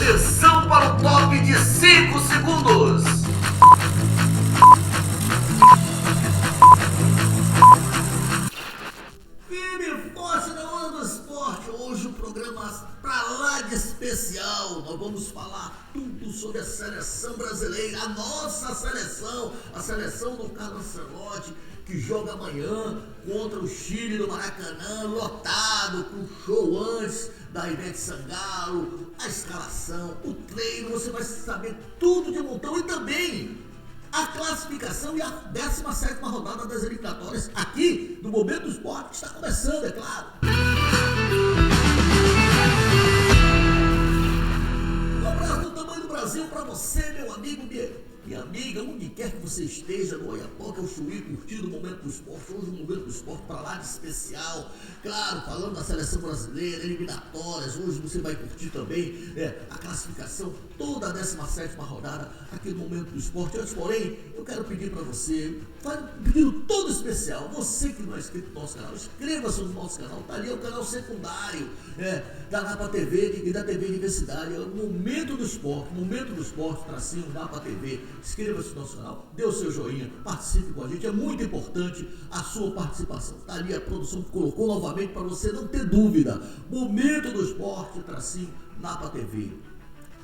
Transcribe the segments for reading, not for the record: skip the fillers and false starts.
Atenção para o top de 5 segundos. Firme e forte na onda do esporte. Hoje o programa pra lá de especial. Nós vamos falar tudo sobre a seleção brasileira, a nossa seleção, a seleção do Carlo Ancelotti, que joga amanhã contra o Chile no Maracanã, lotado, com show antes da Ivete Sangalo, a escalação, o treino, você vai saber tudo de montão e também a classificação e a 17ª rodada das eliminatórias aqui no Momento do Esporte, que está começando, é claro. Um abraço do tamanho do Brasil para você, meu amigo, minha amiga, onde quer que você esteja, no Oiapoque, ao Chuí, curtindo o Momento do Esporte. Hoje o Momento do Esporte para lá de especial, claro, falando da seleção brasileira, eliminatórias. Hoje você vai curtir também a classificação, toda a 17ª rodada aqui no Momento do Esporte. Antes, porém, eu quero pedir para você, faz um pedido todo especial, você que não é inscrito no nosso canal, inscreva-se no nosso canal, tá ali, é o canal secundário da Napa TV e da TV Universidade, é o Momento do Esporte, tracinho, Napa TV. Inscreva-se no nosso canal, dê o seu joinha, participe com a gente, é muito importante a sua participação. Tá ali a produção que colocou novamente para você não ter dúvida. Momento do Esporte, tracinho, Napa TV.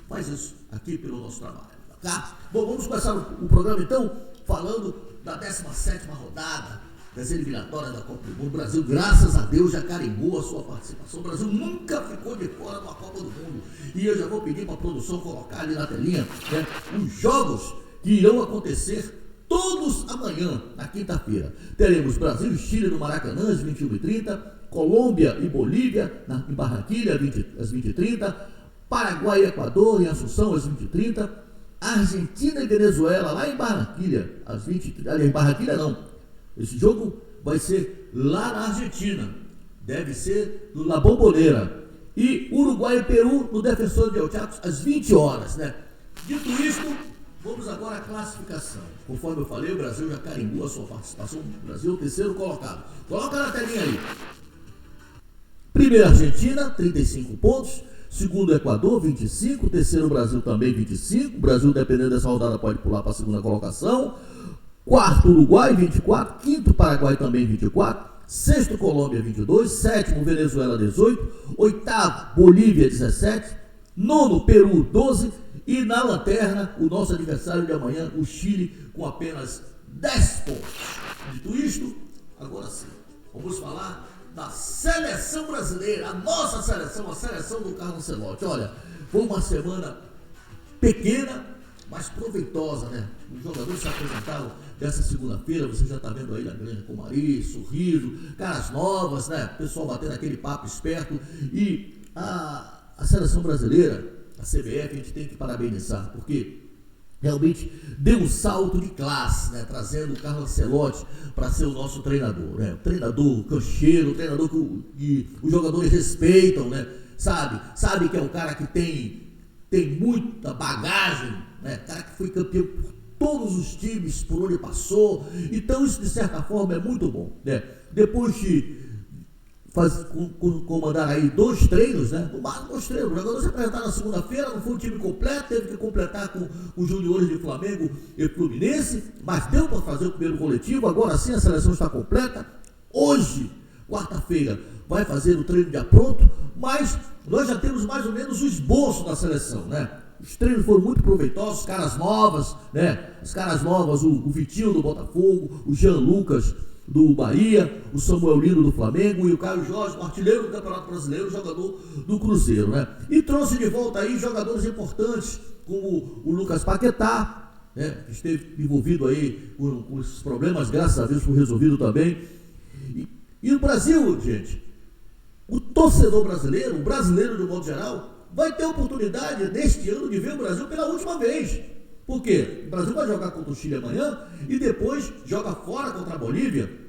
Faz isso aqui pelo nosso trabalho, tá? Bom, vamos começar o programa então, falando da 17ª rodada das eliminatórias da Copa do Mundo. O Brasil, graças a Deus, já carimbou a sua participação. O Brasil nunca ficou de fora da Copa do Mundo. E eu já vou pedir para a produção colocar ali na telinha os jogos que irão acontecer todos amanhã, na quinta-feira. Teremos Brasil e Chile no Maracanã, às 21h30, Colômbia e Bolívia em Barranquilha, às 20h30, Paraguai e Equador em Assunção, às 20h30, Argentina e Venezuela, lá em Barranquilha, às 20h30. Aliás, em Barranquilha não. Esse jogo vai ser lá na Argentina, deve ser no La Bombonera. E Uruguai e Peru no Defensor del Chaco às 20 horas, né? Dito isto, vamos agora à classificação. Conforme eu falei, o Brasil já carimbou a sua participação. O Brasil é o terceiro colocado. Coloca na telinha aí. Primeiro Argentina, 35 pontos. Segundo Equador, 25. Terceiro Brasil também, 25. O Brasil, dependendo dessa rodada, pode pular para a segunda colocação. Quarto Uruguai, 24. Quinto Paraguai também, 24. Sexto Colômbia, 22. Sétimo Venezuela, 18. Oitavo Bolívia, 17. Nono Peru, 12. E na lanterna, o nosso adversário de amanhã, o Chile, com apenas 10 pontos. Dito isto, agora sim, vamos falar da seleção brasileira, a nossa seleção, a seleção do Carlo Ancelotti. Olha, foi uma semana pequena, mas proveitosa, né? Os jogadores se apresentaram dessa segunda-feira, você já está vendo aí a Grande Comari, sorriso, caras novas, né? Pessoal batendo aquele papo esperto. E a seleção brasileira, a CBF, a gente tem que parabenizar, porque realmente deu um salto de classe, né? Trazendo o Carlo Ancelotti para ser o nosso treinador, né? Treinador cancheiro, treinador que os jogadores respeitam, né? Sabe que é um cara que tem muita bagagem, né? Cara que foi campeão por todos os times por onde passou. Então isso de certa forma é muito bom, né? Depois de comandar aí 2 treinos, né? No máximo 2 treinos. O jogador se apresentar na segunda-feira, não foi um time completo, teve que completar com os juniores de Flamengo e Fluminense, mas deu para fazer o primeiro coletivo. Agora sim a seleção está completa. Hoje, quarta-feira, vai fazer o treino de apronto, mas nós já temos mais ou menos o esboço da seleção, né? Os treinos foram muito proveitosos, caras novas, né? As caras novas, o Vitinho do Botafogo, o Jean Lucas do Bahia, o Samuel Lino do Flamengo e o Caio Jorge, o artilheiro do Campeonato Brasileiro, jogador do Cruzeiro, né? E trouxe de volta aí jogadores importantes, como o Lucas Paquetá, né? Que esteve envolvido aí com esses problemas, graças a Deus foi resolvido também. E o Brasil, gente, o torcedor brasileiro, o brasileiro de um modo geral, vai ter oportunidade neste ano de ver o Brasil pela última vez. Por quê? O Brasil vai jogar contra o Chile amanhã e depois joga fora contra a Bolívia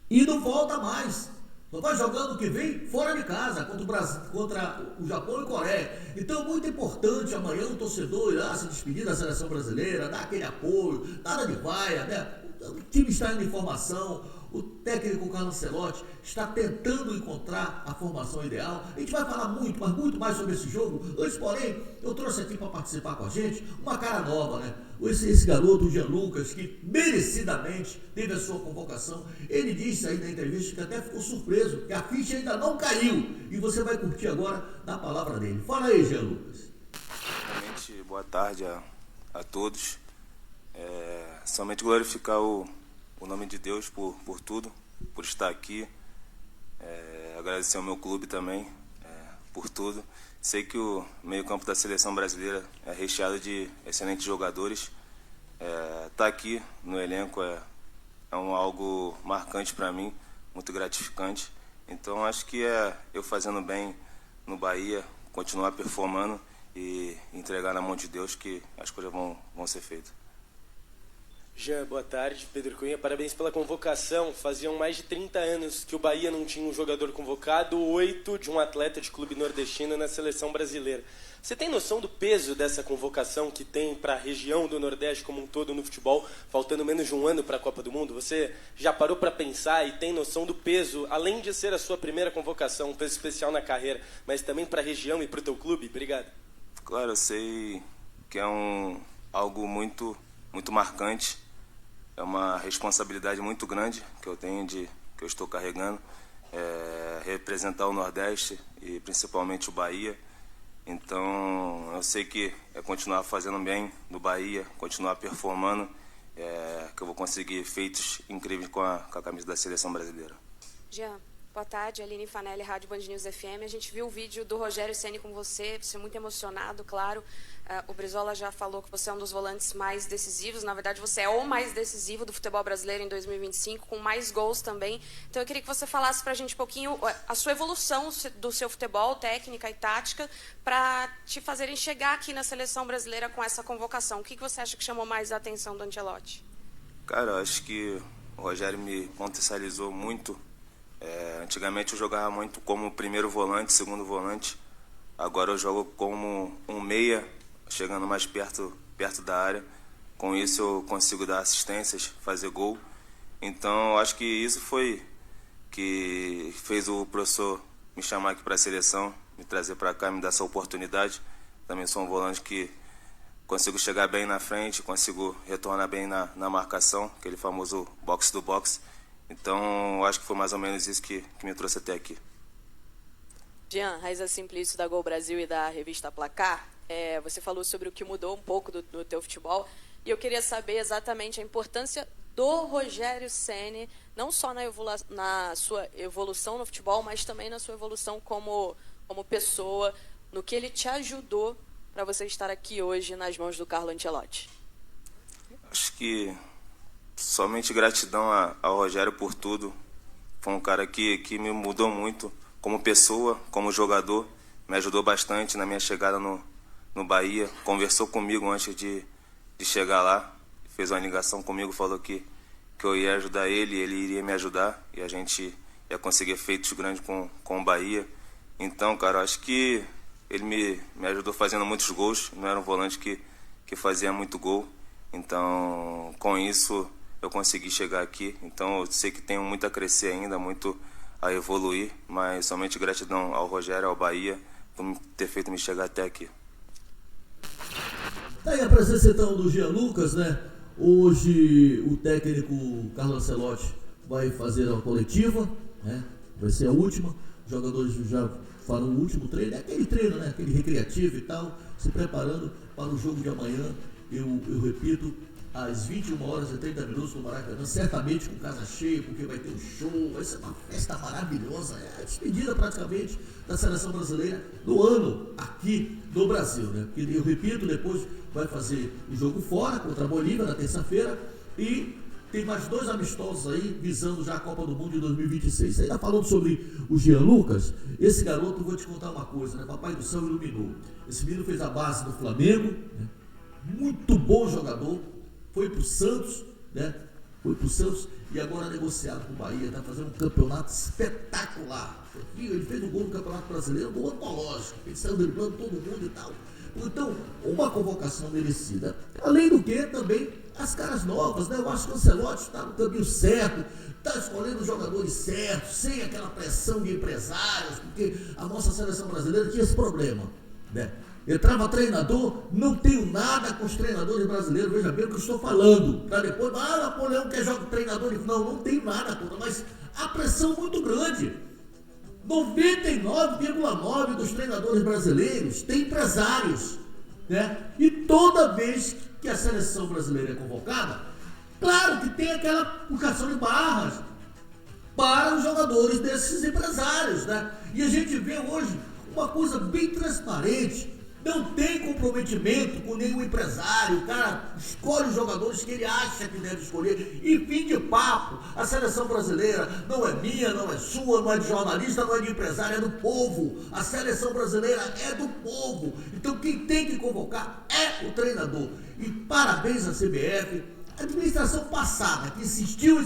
e não volta mais. Só vai jogando o que vem fora de casa, contra o Japão e Coreia. Então é muito importante amanhã o torcedor ir lá se despedir da seleção brasileira, dar aquele apoio, nada de vaia, né? O time está indo em formação, O técnico Carlo Ancelotti está tentando encontrar a formação ideal. A gente vai falar muito, mas muito mais sobre esse jogo. Antes, porém, eu trouxe aqui para participar com a gente uma cara nova, né? Esse garoto, o Jean Lucas, que merecidamente teve a sua convocação. Ele disse aí na entrevista que até ficou surpreso, que a ficha ainda não caiu. E você vai curtir agora na palavra dele. Fala aí, Jean Lucas. Realmente, boa tarde a todos. Somente glorificar o nome de Deus por tudo, por estar aqui. Agradecer ao meu clube também por tudo. Sei que o meio-campo da seleção brasileira é recheado de excelentes jogadores. Estar aqui no elenco é algo marcante para mim, muito gratificante. Então acho que eu fazendo bem no Bahia, continuar performando e entregar na mão de Deus que as coisas vão ser feitas. Jean, boa tarde. Pedro Cunha, parabéns pela convocação. Faziam mais de 30 anos que o Bahia não tinha um jogador convocado, 8 de um atleta de clube nordestino na seleção brasileira. Você tem noção do peso dessa convocação que tem para a região do Nordeste como um todo no futebol, faltando menos de um ano para a Copa do Mundo? Você já parou para pensar e tem noção do peso, além de ser a sua primeira convocação, um peso especial na carreira, mas também para a região e para o teu clube? Obrigado. Claro, eu sei que é algo muito marcante. É uma responsabilidade muito grande que eu tenho, que eu estou carregando, representar o Nordeste e principalmente o Bahia. Então, eu sei que é continuar fazendo bem no Bahia, continuar performando, que eu vou conseguir feitos incríveis com a camisa da seleção brasileira. Jean, boa tarde. Aline Fanelli, Rádio Band News FM. A gente viu o vídeo do Rogério Ceni com você é muito emocionado, claro. O Brizola já falou que você é um dos volantes mais decisivos. Na verdade, você é o mais decisivo do futebol brasileiro em 2025, com mais gols também. Então, eu queria que você falasse para a gente um pouquinho a sua evolução do seu futebol, técnica e tática, para te fazerem chegar aqui na seleção brasileira com essa convocação. O que você acha que chamou mais a atenção do Ancelotti? Cara, eu acho que o Rogério me potencializou muito. Antigamente eu jogava muito como primeiro volante, segundo volante. Agora eu jogo como um meia, chegando mais perto da área. Com isso eu consigo dar assistências, fazer gol. Então eu acho que isso foi que fez o professor me chamar aqui para a seleção, me trazer para cá, me dar essa oportunidade. Também sou um volante que consigo chegar bem na frente, consigo retornar bem na marcação, aquele famoso box do box. Então, eu acho que foi mais ou menos isso que me trouxe até aqui. Jean, Raiza Simplício da Gol Brasil e da revista Placar, você falou sobre o que mudou um pouco do teu futebol, e eu queria saber exatamente a importância do Rogério Ceni, não só na sua evolução no futebol, mas também na sua evolução como pessoa, no que ele te ajudou para você estar aqui hoje nas mãos do Carlo Ancelotti. Acho que somente gratidão ao Rogério por tudo. Foi um cara que me mudou muito como pessoa, como jogador. Me ajudou bastante na minha chegada no Bahia. Conversou comigo antes de chegar lá. Fez uma ligação comigo, falou que eu ia ajudar ele iria me ajudar. E a gente ia conseguir feitos grandes com o Bahia. Então, cara, acho que ele me ajudou fazendo muitos gols. Não era um volante que fazia muito gol. Então, com isso, eu consegui chegar aqui. Então, eu sei que tenho muito a crescer ainda, muito a evoluir, mas somente gratidão ao Rogério, ao Bahia, por ter feito me chegar até aqui. Tá aí a presença então do Jean Lucas, né? Hoje o técnico Carlo Ancelotti vai fazer uma coletiva, né? Vai ser a última. Os jogadores já farão o último treino, aquele treino, né? Aquele recreativo e tal, se preparando para o jogo de amanhã. Eu repito, às 21h30 no Maracanã, certamente com casa cheia, porque vai ter um show, vai ser uma festa maravilhosa, a despedida praticamente da seleção brasileira do ano aqui no Brasil, né? Porque eu repito, depois vai fazer o jogo fora contra a Bolívia na terça-feira e tem mais 2 amistosos aí visando já a Copa do Mundo de 2026. Você ainda falando sobre o Jean Lucas, esse garoto, vou te contar uma coisa, né? Papai do céu iluminou. Esse menino fez a base do Flamengo, né? Muito bom jogador, foi pro Santos, né? Foi pro Santos e agora negociado com o Bahia, está fazendo um campeonato espetacular. Ele fez um gol no Campeonato Brasileiro, um gol antológico, ele saiu driblando todo mundo e tal. Então, uma convocação merecida. Além do que, também, as caras novas, né? Eu acho que o Ancelotti está no caminho certo, está escolhendo os jogadores certos, sem aquela pressão de empresários, porque a nossa seleção brasileira tinha esse problema, né? Entrava treinador, não tenho nada com os treinadores brasileiros, veja bem o que eu estou falando, para depois, Napoleão quer jogar treinador, não tenho nada contra, mas a pressão muito grande. 99,9% dos treinadores brasileiros têm empresários, né? E toda vez que a seleção brasileira é convocada, claro que tem aquela puxação de barras para os jogadores desses empresários, né? E a gente vê hoje uma coisa bem transparente. Não tem comprometimento com nenhum empresário. O cara escolhe os jogadores que ele acha que deve escolher. E fim de papo. A seleção brasileira não é minha, não é sua, não é de jornalista, não é de empresário, é do povo. A seleção brasileira é do povo. Então quem tem que convocar é o treinador. E parabéns à CBF, a administração passada, que insistiu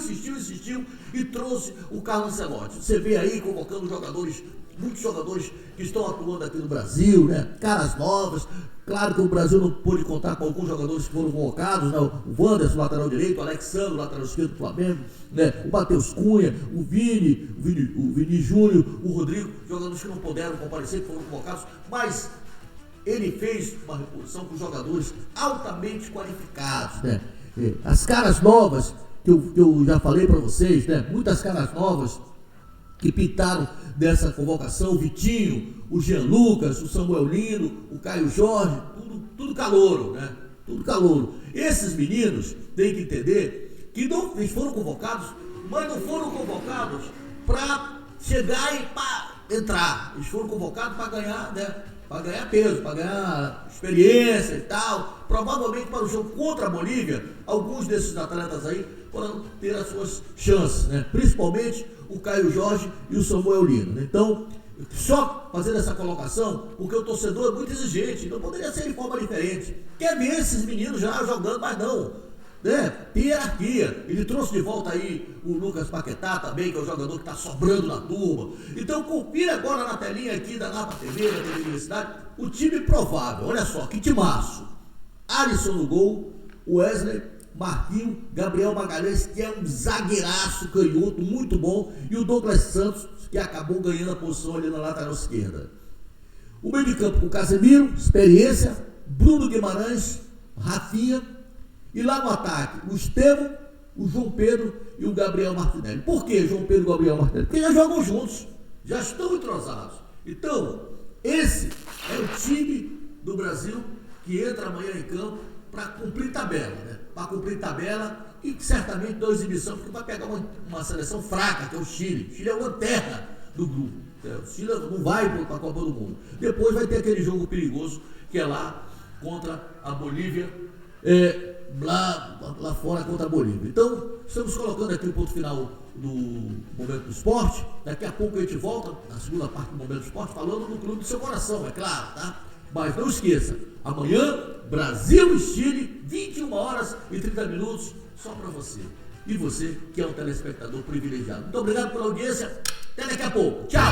e trouxe o Carlos Ancelotti. Você vê aí convocando jogadores, muitos jogadores que estão atuando aqui no Brasil, né? Caras novas. Claro que o Brasil não pôde contar com alguns jogadores que foram convocados, né? O Wanderson, lateral direito, o Alexandre, lateral esquerdo do Flamengo, né? O Matheus Cunha, o Vini Júnior, o Rodrigo, jogadores que não puderam comparecer, que foram convocados, mas ele fez uma reposição com jogadores altamente qualificados, né? As caras novas, que eu já falei para vocês, né? Muitas caras novas que pintaram dessa convocação, o Vitinho, o Jean Lucas, o Samuel Lino, o Caio Jorge, tudo calouro, né? Tudo calouro. Esses meninos têm que entender que eles foram convocados, mas não foram convocados para chegar e para entrar. Eles foram convocados para ganhar, né? Para ganhar peso, para ganhar experiência e tal. Provavelmente para o jogo contra a Bolívia, alguns desses atletas aí foram ter as suas chances, né? Principalmente o Caio Jorge e o Samuel Lino. Então, só fazendo essa colocação, porque o torcedor é muito exigente, não poderia ser de forma diferente. Quer ver esses meninos já jogando, mas não, né? Tem hierarquia. Ele trouxe de volta aí o Lucas Paquetá também, que é o jogador que está sobrando na turma. Então confira agora na telinha aqui da Napa TV, da TV Universidade, o time provável. Olha só, que timaço. Alisson no gol, Wesley, Marquinhos, Gabriel Magalhães, que é um zagueiraço canhoto, muito bom, e o Douglas Santos, que acabou ganhando a posição ali na lateral esquerda. O meio de campo com Casemiro, experiência, Bruno Guimarães, Rafinha, e lá no ataque, o Estevão, o João Pedro e o Gabriel Martinelli. Por que João Pedro e Gabriel Martinelli? Porque já jogam juntos, já estão entrosados. Então, esse é o time do Brasil que entra amanhã em campo para cumprir tabela, né? Para cumprir tabela e certamente dá exibição, porque vai pegar uma seleção fraca, que é o Chile. O Chile é uma lanterna do grupo. O Chile não vai para a Copa do Mundo. Depois vai ter aquele jogo perigoso, que é lá contra a Bolívia, lá fora contra a Bolívia. Então, estamos colocando aqui o ponto final do Momento do Esporte. Daqui a pouco a gente volta, na segunda parte do Momento do Esporte, falando do clube do seu coração, é claro, tá? Mas não esqueça, amanhã, Brasil e Chile, 21h30, só para você. E você, que é um telespectador privilegiado. Muito obrigado pela audiência. Até daqui a pouco. Tchau!